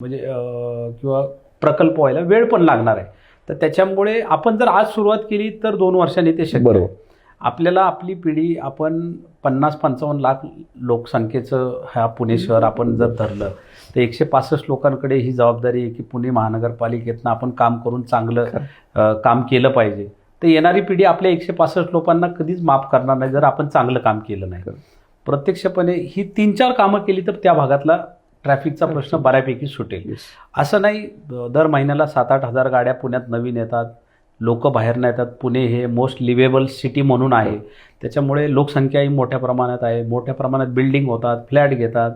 म्हणजे किंवा प्रकल्प व्हायला वेळ पण लागणार आहे. तर त्याच्यामुळे आपण जर आज सुरुवात केली तर 2 वर्षांनी ते शक्य आहे. आपल्याला आपली पिढी आपण 50-55 लाख लोकसंख्येचं हा पुणे शहर आपण जर धरलं तर 165 लोकांकडे ही जबाबदारी आहे की पुणे महानगरपालिकेतनं आपण काम करून चांगलं काम केलं पाहिजे. तर येणारी पिढी आपल्या 165 लोकांना कधीच माफ करणार नाही जर आपण चांगलं काम केलं नाही. प्रत्यक्षपणे ही 3-4 कामं केली तर त्या भागातला ट्रॅफिकचा प्रश्न बऱ्यापैकी सुटेल. असं नाही दर महिन्याला 7-8 हजार गाड्या पुण्यात नवीन येतात, लोक बाहेरनं येतात. पुणे हे मोस्ट लिव्हेबल सिटी म्हणून आहे, त्याच्यामुळे लोकसंख्याही मोठ्या प्रमाणात आहे, मोठ्या प्रमाणात बिल्डिंग होतात, फ्लॅट घेतात.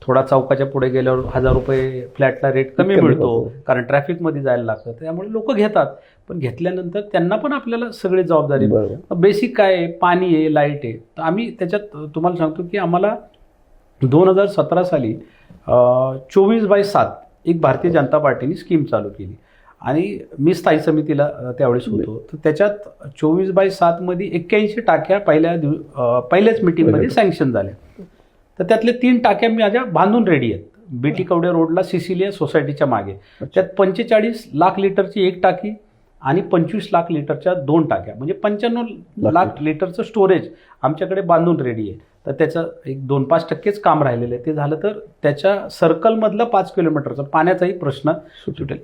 थोडा चौकाच्या पुढे गेल्यावर 1000 रुपये फ्लॅटला रेट कमी मिळतो कारण ट्रॅफिकमध्ये जायला लागतं, त्यामुळे लोक घेतात. पण घेतल्यानंतर त्यांना पण आपल्याला सगळी जबाबदारी, बेसिक काय आहे, पाणी आहे, लाईट आहे. तर आम्ही त्याच्यात तुम्हाला सांगतो की आम्हाला 2017 साली 24/7 एक भारतीय जनता पार्टीने स्कीम चालू केली आणि मी स्थायी समितीला त्यावेळेस होतो. तर त्याच्यात 24/7 मध्ये 81 टाक्या पहिल्याच मीटिंगमध्ये सँक्शन झाल्या. तर त्यातले 3 टाक्या माझ्या बांधून रेडी आहेत. बीटी कवडे रोडला सिसिलिया सोसायटीच्या मागे. त्यात 45 लाख लिटरची एक टाकी आणि 25 लाख लिटरच्या 2 टाक्या, म्हणजे 95 लाख लिटरचं स्टोरेज आमच्याकडे बांधून रेडी आहे. तर त्याचं एक 2-5% काम राहिलेलं आहे. ते झालं तर त्याच्या सर्कलमधलं 5 किलोमीटरचा पाण्याचाही प्रश्न सुटेल.